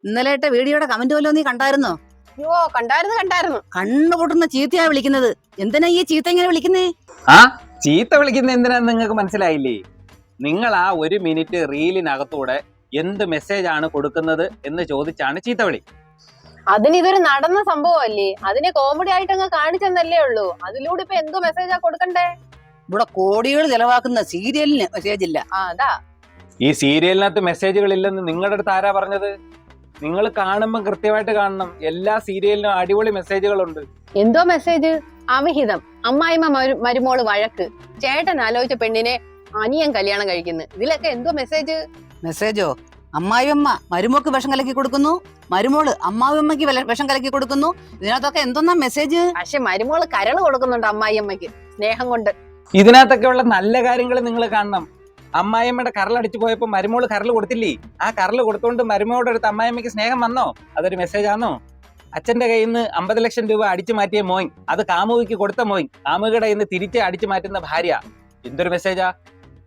ഇന്നലെ വീഡിയോയുടെ കമന്റ് വല്ലോ നീ കണ്ടായിരുന്നോ? അയ്യോ കണ്ടായിരുന്നു. കണ്ണു പൊട്ടുന്ന ചീത്തയാ വിളിക്കുന്നത്. എന്തിനാ ഈ ചീത്ത ഇങ്ങനെ വിളിക്കുന്നേ? ആ ചീത്ത വിളിക്കുന്ന എന്തിനാന്ന് നിങ്ങൾക്ക് മനസ്സിലായില്ലേ? നിങ്ങൾ ആ 1 മിനിറ്റ് റീലിനകത്തൂടെ എന്ത് മെസ്സേജ് ആണ് കൊടുക്കുന്നത് എന്ന് ചോദിച്ചാണ് ചീത്ത വിളി. അതിന് ഇതൊരു നടന്ന സംഭവമല്ലേ, അതിനെ കോമഡി ആയിട്ട് അങ്ങ് കാണിച്ചെന്നല്ലേ ഉള്ളൂ. അതിലൂടെ ഇപ്പൊ എന്തോ മെസ്സേജാ കൊടുക്കണ്ടേ? ഇവിടെ കോടികൾ ചെലവാക്കുന്ന സീരിയലിന് മെസ്സേജ് ഇല്ല. അതാ ഈ സീരിയലിനകത്ത് മെസ്സേജുകൾ ഇല്ലെന്ന് നിങ്ങളുടെ അടുത്ത് ആരാ പറഞ്ഞത്? നിങ്ങൾ കാണുമ്പോൾ കൃത്യമായിട്ട് കാണണം. എല്ലാ സീരിയലിനും അടിപൊളി മെസ്സേജുകളുണ്ട്. എന്തോ മെസ്സേജ്? അവിഹിതം, അമ്മായിമ്മ മരുമോള് വഴക്ക്, ചേട്ടൻ ആലോചിച്ച പെണ്ണിനെ അനിയൻ കല്യാണം കഴിക്കുന്നു. ഇതിലൊക്കെ എന്തോ മെസ്സേജ്? മെസ്സേജോ? അമ്മായിയമ്മ മരുമോക്ക് വിഷം കലക്കി കൊടുക്കുന്നു, മരുമോള് അമ്മായിയമ്മക്ക് വിഷം കലക്കി കൊടുക്കുന്നു. ഇതിനകത്തൊക്കെ എന്തോന്നാ മെസ്സേജ്? പക്ഷെ മരുമോള് കരള് കൊടുക്കുന്നുണ്ട് അമ്മായിയമ്മക്ക് സ്നേഹം കൊണ്ട്. ഇതിനകത്തൊക്കെ ഉള്ള നല്ല കാര്യങ്ങൾ നിങ്ങൾ കാണണം. അമ്മായിയമ്മയുടെ കരളടിച്ചു പോയപ്പോ മരുമോള് കരൾ കൊടുത്തില്ലേ? ആ കരൾ കൊടുത്തോണ്ട് മരുമോടെ അടുത്ത് അമ്മായിയമ്മയ്ക്ക് സ്നേഹം വന്നോ? അതൊരു മെസ്സേജ് ആണോ? അച്ഛന്റെ കയ്യിൽ നിന്ന് 50 ലക്ഷം രൂപ അടിച്ചു മാറ്റിയ മോൻ, അത് കാമുകിക്ക് കൊടുത്ത മോൻ, കാമുകിയുടെ കയ്യിൽ നിന്ന് തിരിച്ച് അടിച്ചു മാറ്റുന്ന ഭാര്യ, എന്തൊരു മെസ്സേജാ?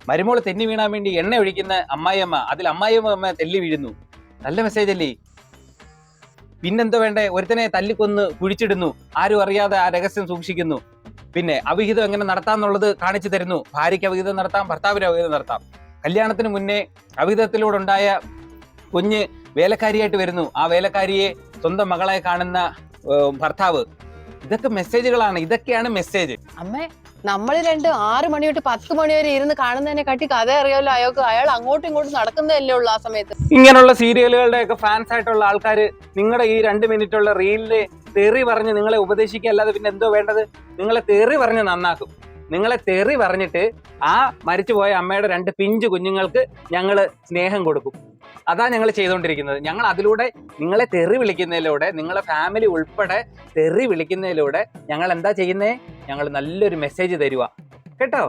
മരുമോള് തെന്നി വീണാൻ വേണ്ടി എണ്ണ ഒഴിക്കുന്ന അമ്മായിയമ്മ, അതിൽ അമ്മായിയമ്മ തെല്ലി വീഴുന്നു. നല്ല മെസ്സേജ് അല്ലേ? പിന്നെന്തോ വേണ്ടേ? ഒരുത്തനെ തല്ലിക്കൊന്ന് കുഴിച്ചിടുന്നു, ആരും അറിയാതെ ആ രഹസ്യം സൂക്ഷിക്കുന്നു. പിന്നെ അവിഹിതം എങ്ങനെ നടത്താന്നുള്ളത് കാണിച്ചു തരുന്നു. ഭാര്യയ്ക്ക് അവിഹിതം നടത്താം, ഭർത്താവിന് അവിഹിതം നടത്താം. കല്യാണത്തിന് മുന്നേ അവിഹിതത്തിലൂടെ ഉണ്ടായ കുഞ്ഞ് വേലക്കാരിയായിട്ട് വരുന്നു, ആ വേലക്കാരിയെ സ്വന്തം മകളെ കാണുന്ന ഭർത്താവ്. ഇതൊക്കെ മെസ്സേജുകളാണ്. ഇതൊക്കെയാണ് മെസ്സേജ്. അമ്മേ, നമ്മൾ 6 മണി തൊട്ട് 10 മണി വരെ ഇരുന്ന് കാണുന്നതിനെ കാട്ടി കഥ അറിയാമല്ലോ അയാൾക്ക്. അയാൾ അങ്ങോട്ടും ഇങ്ങോട്ടും നടക്കുന്നതല്ലേ ഉള്ളൂ ആ സമയത്ത്. ഇങ്ങനെയുള്ള സീരിയലുകളുടെ ഒക്കെ ഫാൻസ് ആയിട്ടുള്ള ആൾക്കാര് നിങ്ങളുടെ ഈ 2 മിനിറ്റുള്ള റീലില് തെറി പറഞ്ഞ് നിങ്ങളെ ഉപദേശിക്കുക അല്ലാതെ പിന്നെ എന്തോ വേണ്ടത്? നിങ്ങളെ തെറി പറഞ്ഞ് നന്നാക്കും. നിങ്ങളെ തെറി പറഞ്ഞിട്ട് ആ മരിച്ചുപോയ അമ്മയുടെ 2 പിഞ്ചു കുഞ്ഞുങ്ങൾക്ക് ഞങ്ങള് സ്നേഹം കൊടുക്കും. അതാ ഞങ്ങൾ ചെയ്തുകൊണ്ടിരിക്കുന്നത്. ഞങ്ങൾ അതിലൂടെ നിങ്ങളെ തെറി വിളിക്കുന്നതിലൂടെ, നിങ്ങളെ ഫാമിലി ഉൾപ്പെടെ തെറി വിളിക്കുന്നതിലൂടെ ഞങ്ങൾ എന്താ ചെയ്യുന്നേ? ഞങ്ങൾ നല്ലൊരു മെസ്സേജ് തരുക കേട്ടോ.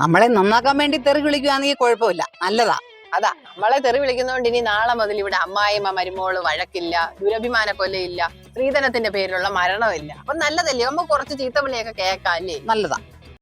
നമ്മളെ നന്നാക്കാൻ വേണ്ടി തെറി വിളിക്കുകയാണെങ്കിൽ കുഴപ്പമില്ല, നല്ലതാ. അതാ നമ്മളെ തെറി വിളിക്കുന്നതുകൊണ്ട് ഇനി നാളെ മുതൽ ഇവിടെ അമ്മായിമ്മ മരുമോള് വഴക്കില്ല, ദുരഭിമാന കൊലയില്ല, സ്ത്രീധനത്തിന്റെ പേരിലുള്ള മരണമില്ല. അപ്പൊ നല്ലതല്ലേ? നമുക്ക് കുറച്ച് ചീത്തവിളിയൊക്കെ കേൾക്കാം അല്ലേ? നല്ലതാ.